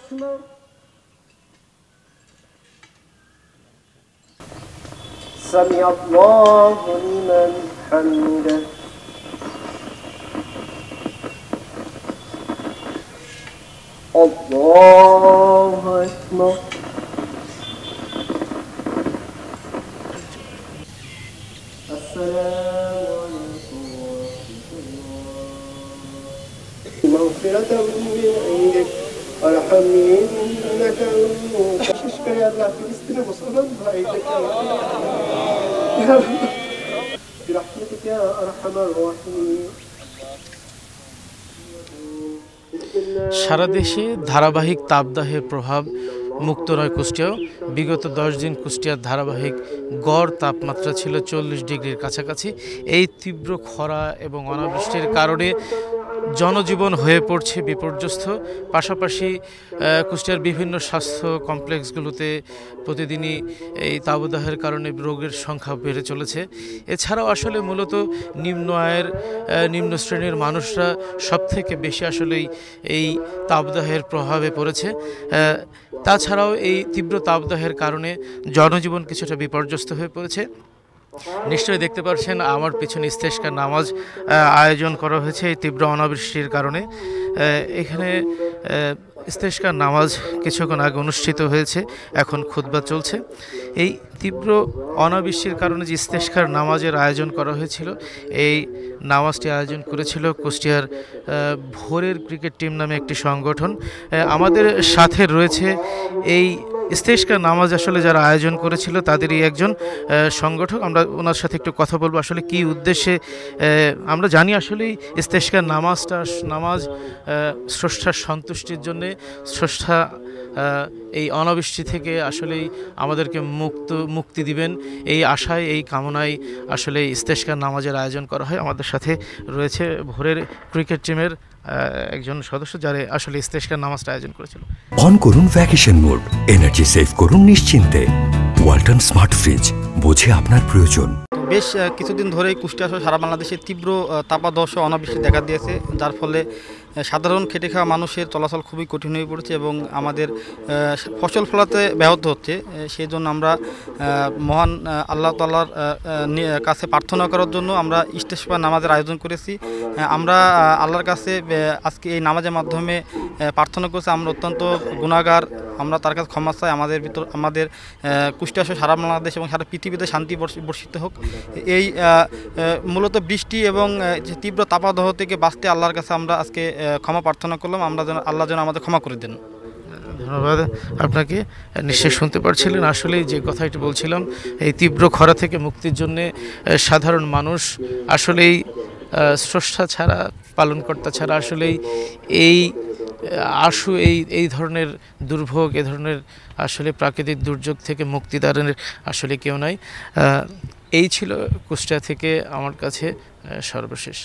أكبر سمع الله لمن حمده الله أكبر السلام عليكم ورحمة الله مغفرة من عندك ورحمة إنك أنت يا الله فلسطين مسلمان بأيدك برحمتك يا أرحم الراحمين সারা দেশে ধারাবাহিক তাপদাহের প্রভাব মুক্ত নয় কুষ্টিয়াও। বিগত 10 দিন কুষ্টিয়ার ধারাবাহিক গড় তাপমাত্রা ছিল 40 ডিগ্রির কাছাকাছি। এই তীব্র খরা এবং অনাবৃষ্টির কারণে জনজীবন হয়ে পড়ছে বিপর্যস্ত। পাশাপাশি কুষ্টিয়ার বিভিন্ন স্বাস্থ্য কমপ্লেক্সগুলোতে প্রতিদিনই এই তাপদাহের কারণে রোগের সংখ্যা বেড়ে চলেছে। এছাড়াও আসলে মূলত নিম্ন আয়ের নিম্ন শ্রেণীর মানুষরা সবথেকে বেশি আসলেই এই তাপদাহের প্রভাবে পড়েছে। তাছাড়াও এই তীব্র তাপদাহের কারণে জনজীবন কিছুটা বিপর্যস্ত হয়ে পড়েছে। নিশ্চয়ই দেখতে পাচ্ছেন আমার পিছনে ইস্তেস্কার নামাজ আয়োজন করা হয়েছে এই তীব্র অনাবৃষ্টির কারণে। এখানে ইস্তেস্কার নামাজ কিছুক্ষণ আগে অনুষ্ঠিত হয়েছে, এখন খুতবা চলছে। এই তীব্র অনাবৃষ্টির কারণে যে ইস্তেস্কার নামাজের আয়োজন করা হয়েছিল, এই নামাজটি আয়োজন করেছিল কুষ্টিয়ার ভোরের ক্রিকেট টিম নামে একটি সংগঠন। আমাদের সাথে রয়েছে এই ইস্তেস্কার নামাজ আসলে যারা আয়োজন করেছিল তাদেরই একজন সংগঠক। আমরা ওনার সাথে একটু কথা বলবো আসলে কি উদ্দেশ্যে। আমরা জানি আসলেই ইস্তেস্কার নামাজ স্রষ্টার সন্তুষ্টির জন্যে, স্রষ্টা এই অনাবৃষ্টি থেকে আসলেই আমাদেরকে মুক্তি দিবেন এই আশায়, এই কামনায় আসলে ইস্তেস্কার নামাজের আয়োজন করা হয়। আমাদের সাথে রয়েছে ভোরের ক্রিকেট টিমের একজন সদস্য যারা আসলে ইস্তেস্কার নামাজটা আয়োজন করেছিল। অন করুন ভ্যাকেশন মোড, এনার্জি সেভ করুন নিশ্চিন্তে। ওয়ালটন স্মার্ট ফ্রিজ, বোঝে আপনার প্রয়োজন। বেশ কিছুদিন ধরেই কুষ্টিয়া সহ সারা বাংলাদেশে তীব্র তাপদাহ অনাবৃষ্টি দেখা দিয়েছে, যার ফলে সাধারণ খেটে খাওয়া মানুষের চলাচল খুবই কঠিন হয়ে পড়েছে এবং আমাদের ফসল ফলাতে ব্যাহত হচ্ছে। সেই জন্য আমরা মহান আল্লাহ তাআলার কাছে প্রার্থনা করার জন্য আমরা ইস্তেস্কার নামাজের আয়োজন করেছি। আমরা আল্লাহর কাছে আজকে এই নামাজের মাধ্যমে প্রার্থনা করছি, আমরা অত্যন্ত গুনাহগার, আমরা তার কাছে ক্ষমা চাই। আমাদের কুষ্টিয়া সহ সারা বাংলাদেশ এবং সারা পৃথিবীতে শান্তি বর্ষিত হোক। এই মূলত বৃষ্টি এবং তীব্র তাপদাহ থেকে বাঁচতে আল্লাহর কাছে আমরা আজকে ক্ষমা প্রার্থনা করলাম। আল্লাহ যেন আমাদের ক্ষমা করে দেন। ধন্যবাদ আপনাকে। নিশ্চয়ই শুনতে পারছিলেন আসলেই যে কথাটি বলছিলাম, এই তীব্র খরা থেকে মুক্তির জন্যে সাধারণ মানুষ আসলেই স্রষ্টা ছাড়া, পালনকর্তা ছাড়া আসলেই এই ধরনের দুর্ভোগ, এ ধরনের আসলে প্রাকৃতিক দুর্যোগ থেকে মুক্তিদানের আসলে কেউ নাই। এই ছিল কুষ্টিয়া থেকে আমার কাছে সর্বশেষ।